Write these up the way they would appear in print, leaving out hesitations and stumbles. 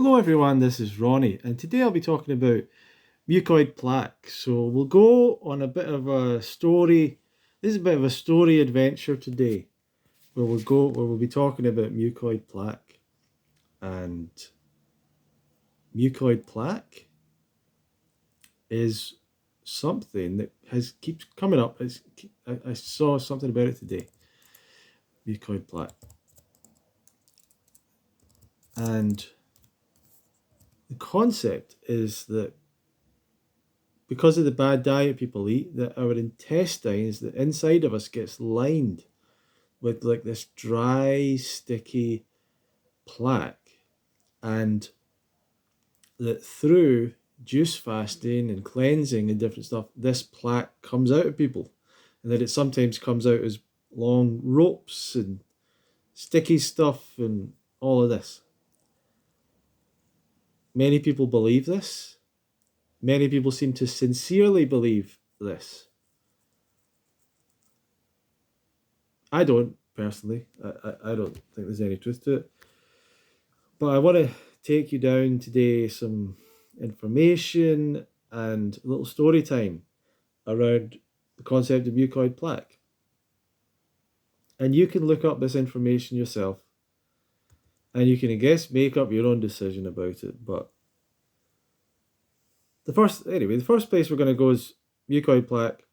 Hello everyone, this is Ronnie, and today I'll be talking about mucoid plaque. So we'll go on a bit of a story. This is a bit of a story adventure today, where we'll be talking about mucoid plaque. And mucoid plaque is something that keeps coming up. I saw something about it today. Mucoid plaque, and the concept is that because of the bad diet people eat, that our intestines, the inside of us, gets lined with like this dry, sticky plaque, and that through juice fasting and cleansing and different stuff, this plaque comes out of people, and that it sometimes comes out as long ropes and sticky stuff and all of this. Many people believe this. Many people seem to sincerely believe this. I don't personally. I don't think there's any truth to it. But I want to take you down today some information and a little story time around the concept of mucoid plaque. And you can look up this information yourself, and you can, I guess, make up your own decision about it. But the first place we're going to go is mucoid plaque,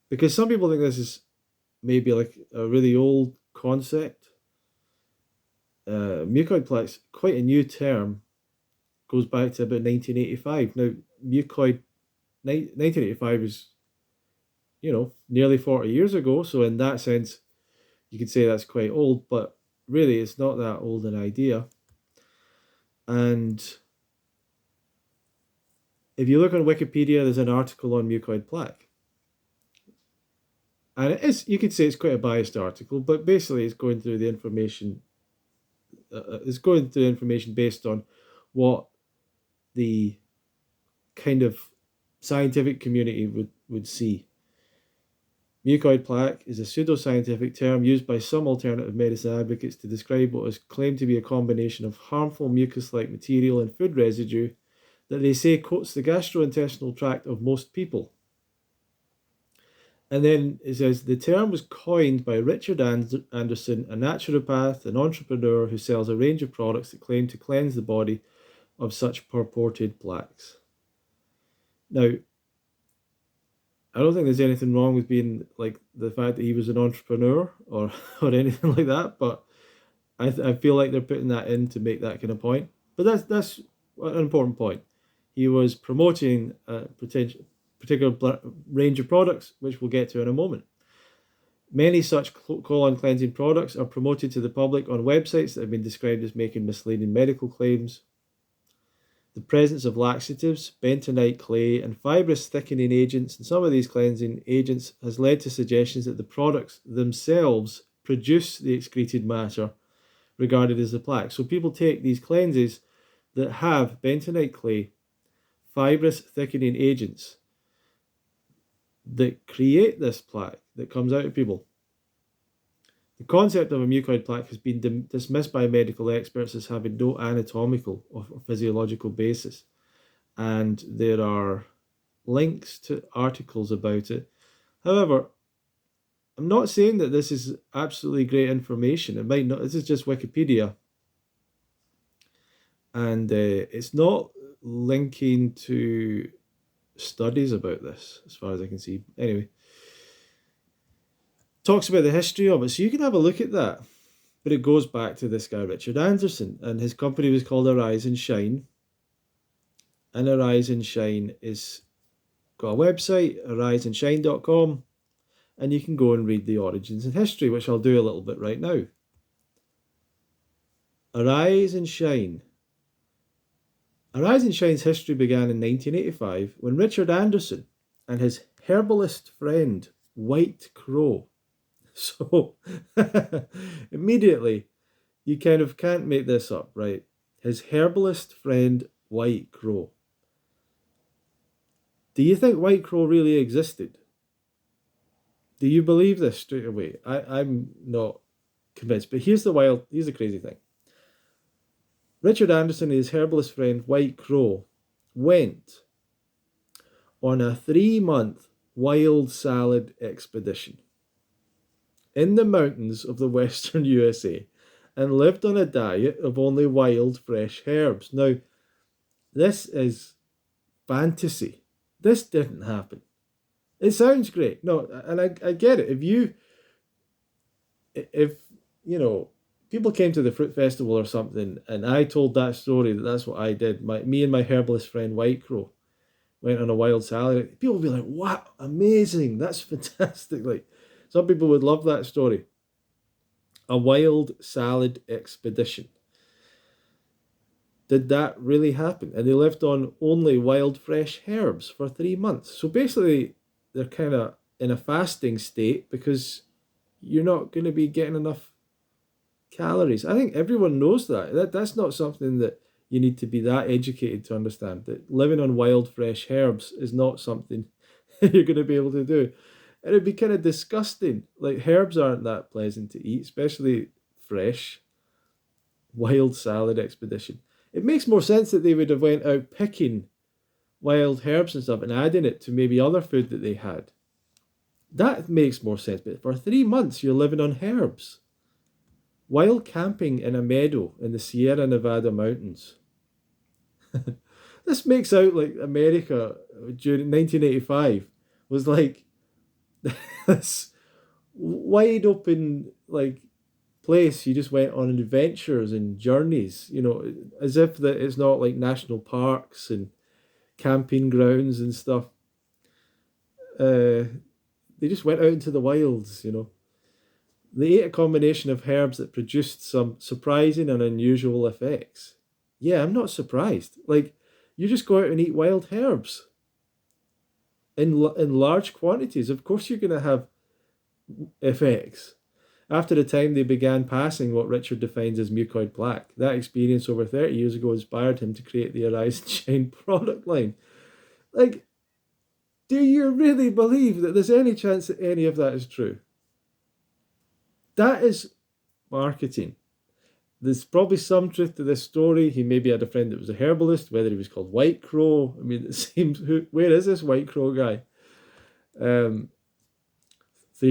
because some people think this is maybe like a really old concept. Mucoid plaque's quite a new term, goes back to about 1985. Now, mucoid, 1985 is, nearly 40 years ago. So in that sense, you could say that's quite old, but really it's not that old an idea. And if you look on Wikipedia, there's an article on mucoid plaque. And it is, you could say it's quite a biased article, but basically it's going through the information. It's going through information based on what the kind of scientific community would see. Mucoid plaque is a pseudoscientific term used by some alternative medicine advocates to describe what is claimed to be a combination of harmful mucus-like material and food residue that they say coats the gastrointestinal tract of most people. And then it says the term was coined by Richard Anderson, a naturopath and entrepreneur who sells a range of products that claim to cleanse the body of such purported plaques. Now, I don't think there's anything wrong with being like the fact that he was an entrepreneur or anything like that, but I feel like they're putting that in to make that kind of point. But that's an important point. He was promoting a particular range of products, which we'll get to in a moment. Many such colon cleansing products are promoted to the public on websites that have been described as making misleading medical claims. The presence of laxatives, bentonite clay, and fibrous thickening agents in some of these cleansing agents has led to suggestions that the products themselves produce the excreted matter regarded as the plaque. So people take these cleanses that have bentonite clay, fibrous thickening agents that create this plaque that comes out of people. The concept of a mucoid plaque has been dismissed by medical experts as having no anatomical or physiological basis. And there are links to articles about it. However, I'm not saying that this is absolutely great information. It might not. This is just Wikipedia. And it's not linking to studies about this, as far as I can see. Anyway, talks about the history of it, so you can have a look at that. But it goes back to this guy, Richard Anderson, and his company was called Arise and Shine. And Arise and Shine is got a website, ariseandshine.com, and you can go and read the origins and history, which I'll do a little bit right now. Arise and Shine. Arise and Shine's history began in 1985 when Richard Anderson and his herbalist friend, White Crow. So, immediately, you kind of can't make this up, right? His herbalist friend, White Crow. Do you think White Crow really existed? Do you believe this straight away? I'm not convinced. But here's the crazy thing. Richard Anderson and his herbalist friend White Crow went on a 3 month wild salad expedition in the mountains of the western USA and lived on a diet of only wild fresh herbs. Now, this is fantasy. This didn't happen. It sounds great. No, and I get it. If you know, people came to the fruit festival or something, and I told that story that that's what I did. Me and my herbalist friend White Crow went on a wild salad. People would be like, "Wow, amazing! That's fantastic!" Like, some people would love that story. A wild salad expedition. Did that really happen? And they lived on only wild fresh herbs for 3 months. So basically, they're kind of in a fasting state because you're not going to be getting enough calories. I think everyone knows that's not something that you need to be that educated to understand. That living on wild fresh herbs is not something you're going to be able to do. And it'd be kind of disgusting. Like, herbs aren't that pleasant to eat, especially fresh. Wild salad expedition. It makes more sense that they would have went out picking wild herbs and stuff and adding it to maybe other food that they had. That makes more sense. But for 3 months, you're living on herbs while camping in a meadow in the Sierra Nevada mountains. This makes out like America during 1985 was like this wide open like place. You just went on adventures and journeys, as if that it's not like national parks and camping grounds and stuff. They just went out into the wilds. They ate a combination of herbs that produced some surprising and unusual effects. Yeah, I'm not surprised. Like, you just go out and eat wild herbs in large quantities. Of course, you're going to have effects. After the time they began passing what Richard defines as mucoid plaque, that experience over 30 years ago inspired him to create the Arise and Shine product line. Like, do you really believe that there's any chance that any of that is true? That is marketing. There's probably some truth to this story. He maybe had a friend that was a herbalist, whether he was called White Crow. I mean, it seems, where is this White Crow guy? 3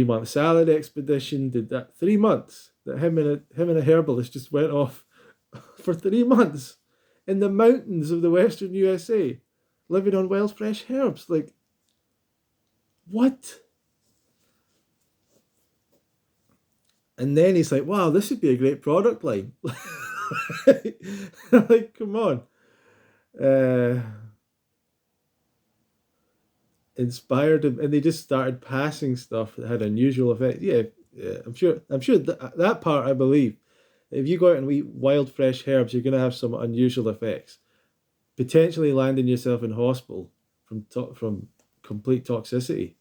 month salad expedition, did that 3 months that him and a herbalist just went off for 3 months in the mountains of the western USA, living on wild fresh herbs. Like, what? And then he's like, wow, this would be a great product line. Like, come on. Inspired him, and they just started passing stuff that had unusual effects. Yeah, yeah, I'm sure that part I believe. If you go out and eat wild fresh herbs, you're going to have some unusual effects, potentially landing yourself in hospital from complete toxicity.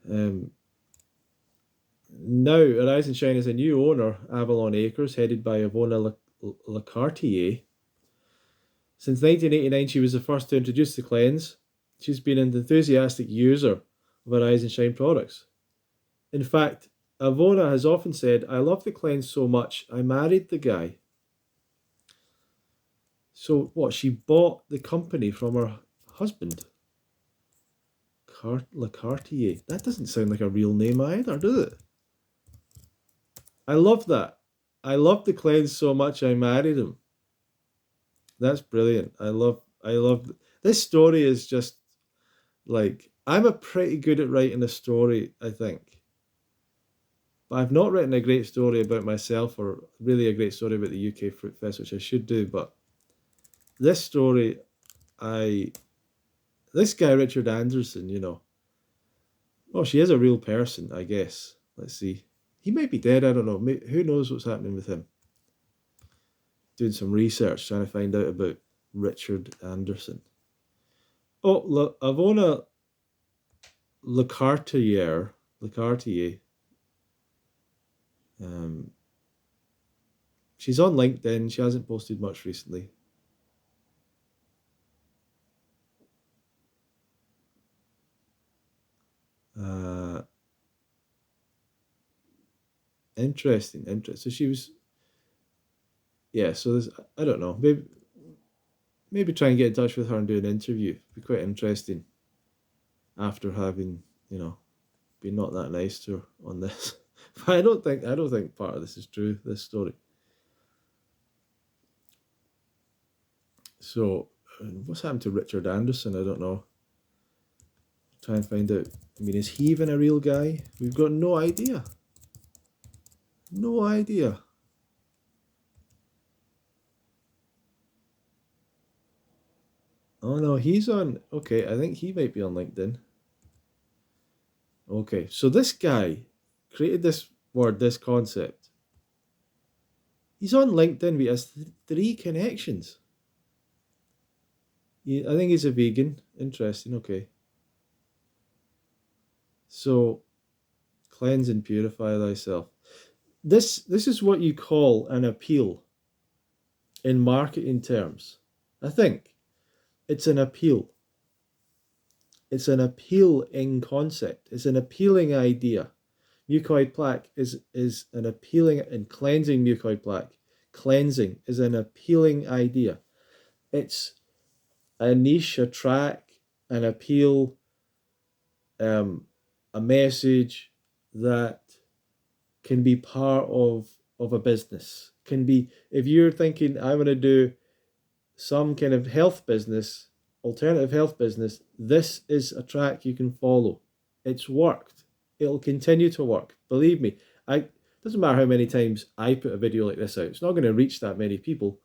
Um, Now, Arise and Shine is a new owner, Avalon Acres, headed by Ivona Lecartier. Since 1989, she was the first to introduce the cleanse. She's been an enthusiastic user of Arise and Shine products. In fact, Ivona has often said, I love the cleanse so much, I married the guy. So, what? She bought the company from her husband, Lecartier. That doesn't sound like a real name either, does it? I love that. I love the cleanse so much, I married him. That's brilliant. I love this story is just like I'm a pretty good at writing a story, I think. But I've not written a great story about myself or really a great story about the UK Fruit Fest, which I should do, but this story I this guy Richard Anderson. Oh, she is a real person, I guess. Let's see. He might be dead, I don't know. Who knows what's happening with him? Doing some research trying to find out about Richard Anderson. Oh, Ivona Lecartier. Um, she's on LinkedIn. She hasn't posted much recently. Uh, interesting. So she was. yeah, so there's, I don't know, maybe try and get in touch with her and do an interview. It'd be quite interesting after having, been not that nice to her on this. But I don't think part of this is true, this story. So what's happened to Richard Anderson? I don't know. Try and find out. I mean, is he even a real guy? We've got no idea. No idea. Oh no, he's on. Okay, I think he might be on LinkedIn. Okay, so this guy created this word, this concept. He's on LinkedIn. He has three connections. I think he's a vegan. Interesting. Okay. So cleanse and purify thyself. This is what you call an appeal in marketing terms. I think it's an appeal. It's an appealing concept. It's an appealing idea. Mucoid plaque is an appealing, and cleansing mucoid plaque. Cleansing is an appealing idea. It's a niche, a track, an appeal, a message that can be part of a business. Can be, if you're thinking, I want to do some kind of health business, alternative health business, this is a track you can follow. It's worked. It'll continue to work. Believe me. Doesn't matter how many times I put a video like this out. It's not going to reach that many people,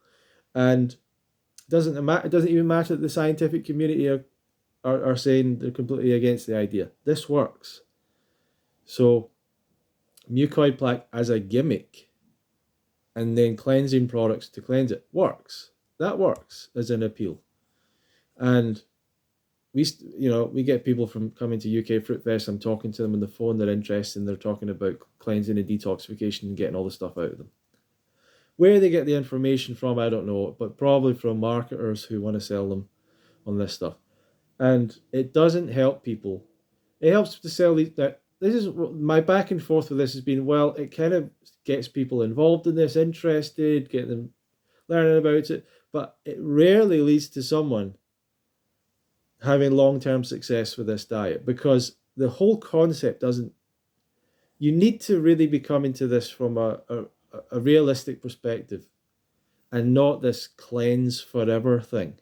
and it doesn't even matter that the scientific community are saying they're completely against the idea. This works. So mucoid plaque as a gimmick, and then cleansing products to cleanse it works. That works as an appeal. And we get people from coming to UK Fruit Fest. I'm talking to them on the phone. They're interested, and they're talking about cleansing and detoxification and getting all the stuff out of them. Where they get the information from, I don't know, but probably from marketers who want to sell them on this stuff. And it doesn't help people. It helps to sell these. That this is my back and forth with this has been, well, it kind of gets people involved in this, interested, get them learning about it, but it rarely leads to someone having long-term success with this diet, because the whole concept doesn't. You need to really be coming to this from a realistic perspective, and not this cleanse forever thing.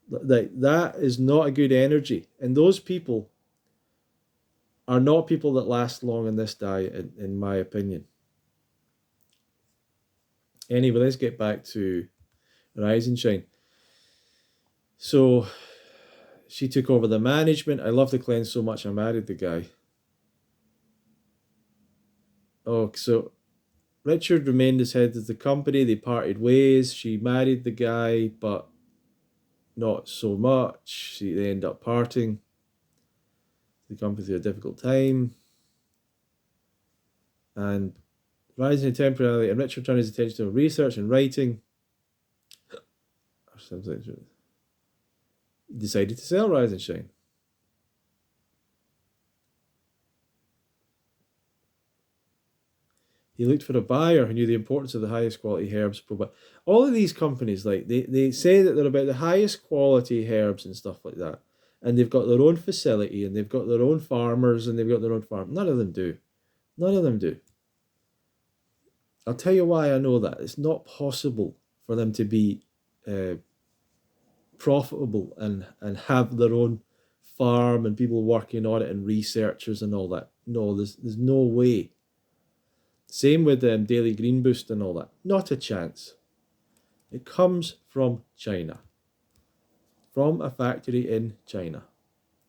That is not a good energy, and those people are not people that last long in this diet, in my opinion. Anyway, let's get back to Rise and Shine. So she took over the management. I love the cleanse so much I married the guy. Oh, so Richard remained as head of the company. They parted ways. She married the guy, but not so much. They end up parting. The company through a difficult time. And rising temporarily, and Richard turned his attention to research and writing. Decided to sell Rise and Shine. He looked for a buyer who knew the importance of the highest quality herbs. All of these companies, like they say that they're about the highest quality herbs and stuff like that. And they've got their own facility, and they've got their own farmers, and they've got their own farm. None of them do. None of them do. I'll tell you why I know that. It's not possible for them to be profitable and have their own farm and people working on it and researchers and all that. No, there's no way. Same with Daily Green Boost and all that. Not a chance. It comes from China. From a factory in China.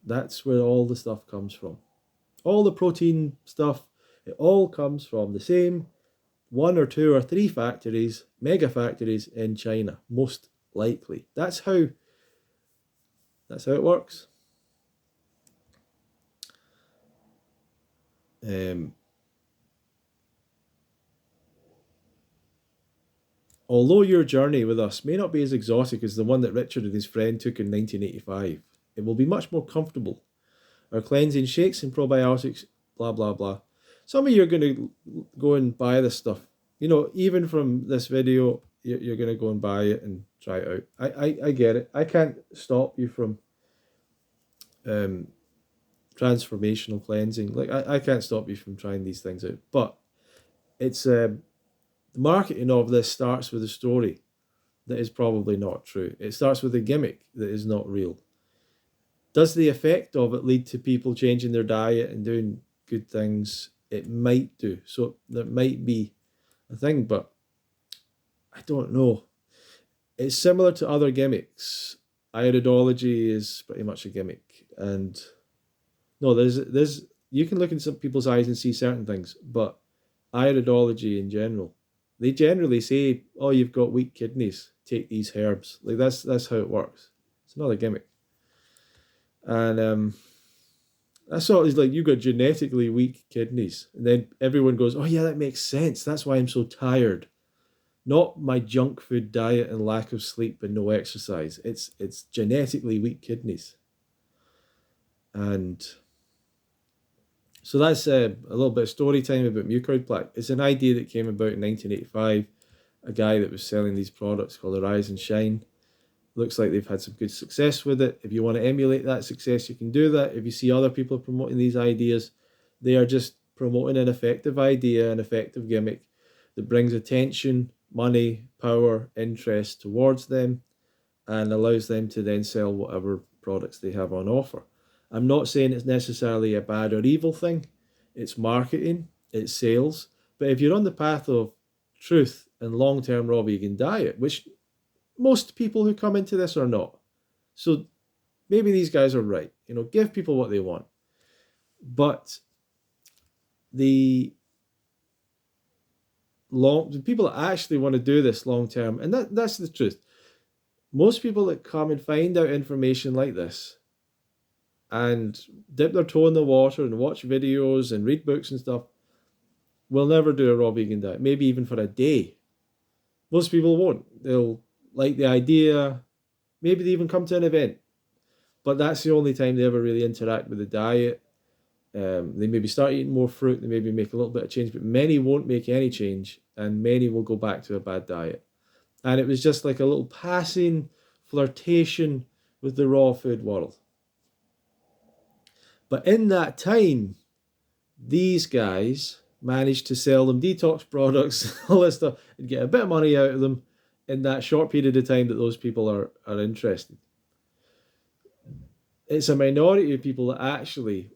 That's where all the stuff comes from. All the protein stuff, it all comes from the same 1 or 2 or 3 factories, mega factories in China, most likely. That's how it works. Although your journey with us may not be as exotic as the one that Richard and his friend took in 1985, it will be much more comfortable. Our cleansing shakes and probiotics, blah, blah, blah. Some of you are going to go and buy this stuff. Even from this video, you're going to go and buy it and try it out. I get it. I can't stop you from um, transformational cleansing. Like I can't stop you from trying these things out. But it's the marketing of this starts with a story that is probably not true. It starts with a gimmick that is not real. Does the effect of it lead to people changing their diet and doing good things? It might do. So that might be a thing, but I don't know. It's similar to other gimmicks. Iridology is pretty much a gimmick, and no, there's you can look in some people's eyes and see certain things, but iridology in general, they generally say, "Oh, you've got weak kidneys. Take these herbs." Like that's how it works. It's not a gimmick, and that's all. Is like you got genetically weak kidneys, and then everyone goes, "Oh yeah, that makes sense. That's why I'm so tired." Not my junk food diet and lack of sleep and no exercise. It's genetically weak kidneys, and so that's a little bit of story time about mucoid plaque. It's an idea that came about in 1985. A guy that was selling these products called Arise and Shine. Looks like they've had some good success with it. If you want to emulate that success, you can do that. If you see other people promoting these ideas, they are just promoting an effective idea, an effective gimmick that brings attention, money, power, interest towards them and allows them to then sell whatever products they have on offer. I'm not saying it's necessarily a bad or evil thing. It's marketing, it's sales. But if you're on the path of truth and long-term raw vegan diet, which most people who come into this are not, so maybe these guys are right. Give people what they want. But the people that actually want to do this long term, and that's the truth. Most people that come and find out information like this and dip their toe in the water and watch videos and read books and stuff will never do a raw vegan diet, maybe even for a day. Most people won't. They'll like the idea, maybe they even come to an event, but that's the only time they ever really interact with the diet. They maybe start eating more fruit, they maybe make a little bit of change, but many won't make any change, and many will go back to a bad diet. And it was just like a little passing flirtation with the raw food world. But in that time, these guys managed to sell them detox products, all this stuff, and get a bit of money out of them in that short period of time that those people are interested. It's a minority of people that actually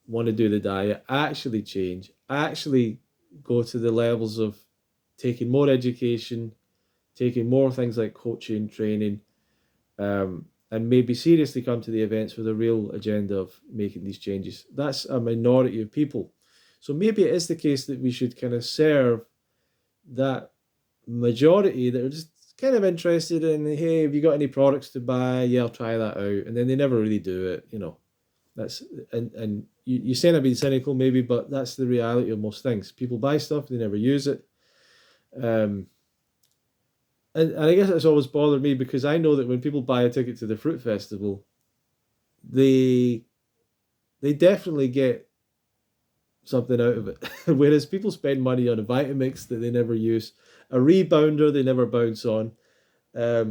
want to do the diet, actually change, actually go to the levels of taking more education, taking more things like coaching, training, and maybe seriously come to the events with a real agenda of making these changes. That's a minority of people. So maybe it is the case that we should kind of serve that majority that are just kind of interested in, hey, have you got any products to buy? Yeah, I'll try that out. And then they never really do it. That's and you saying I'm being cynical maybe, but that's the reality of most things. People buy stuff, they never use it. And I guess it's always bothered me because I know that when people buy a ticket to the fruit festival, they definitely get something out of it. Whereas people spend money on a Vitamix that they never use, a rebounder they never bounce on, a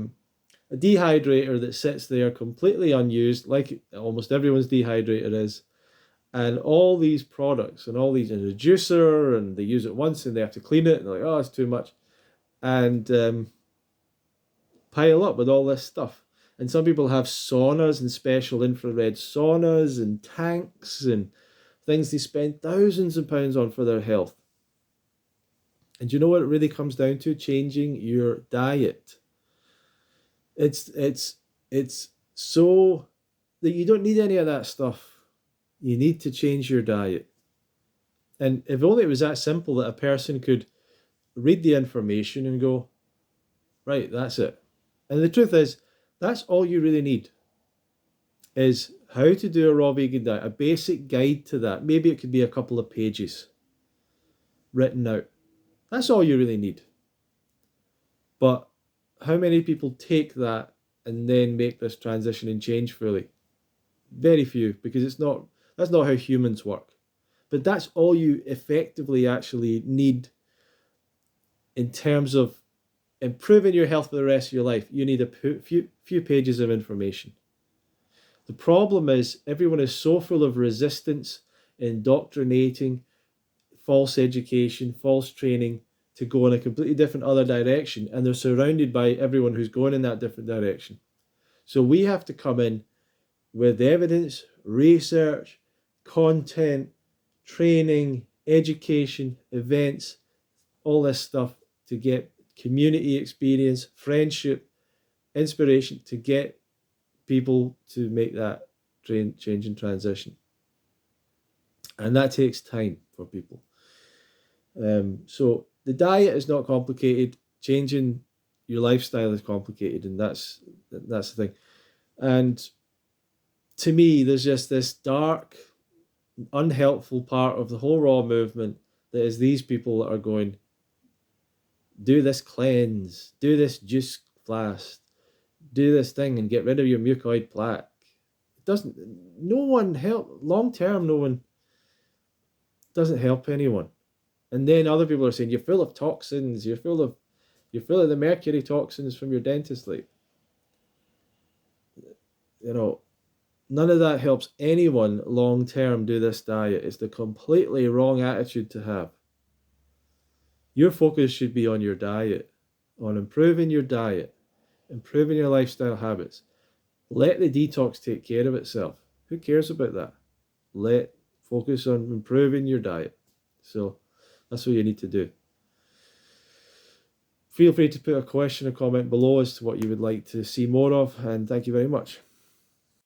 dehydrator that sits there completely unused, like almost everyone's dehydrator is, and all these products and all these, and a juicer, and they use it once and they have to clean it, and they're like, oh, it's too much. And pile up with all this stuff. And some people have saunas and special infrared saunas and tanks and things they spend thousands of pounds on for their health. And you know what it really comes down to? Changing your diet. It's so that you don't need any of that stuff. You need to change your diet. And if only it was that simple that a person could read the information and go, right, that's it. And the truth is, that's all you really need is how to do a raw vegan diet, a basic guide to that. Maybe it could be a couple of pages written out. That's all you really need. But how many people take that and then make this transition and change fully? Very few, because that's not how humans work. But that's all you effectively actually need in terms of improving your health for the rest of your life, you need a few pages of information. The problem is everyone is so full of resistance, indoctrinating, false education, false training to go in a completely different other direction, and they're surrounded by everyone who's going in that different direction. So we have to come in with evidence, research, content, training, education, events, all this stuff to get community experience, friendship, inspiration to get people to make that change and transition. And that takes time for people. So the diet is not complicated. Changing your lifestyle is complicated, and that's the thing. And to me, there's just this dark, unhelpful part of the whole raw movement that is these people that are going, do this cleanse, do this juice fast, do this thing and get rid of your mucoid plaque. It doesn't, no one help, long term, no one doesn't help anyone. And then other people are saying, you're full of toxins, you're full of the mercury toxins from your dentist. Like, you know, none of that helps anyone long term do this diet. It's the completely wrong attitude to have. Your focus should be on your diet, on improving your diet, improving your lifestyle habits. Let the detox take care of itself. Who cares about that? Focus on improving your diet. So that's what you need to do. Feel free to put a question or comment below as to what you would like to see more of, and thank you very much.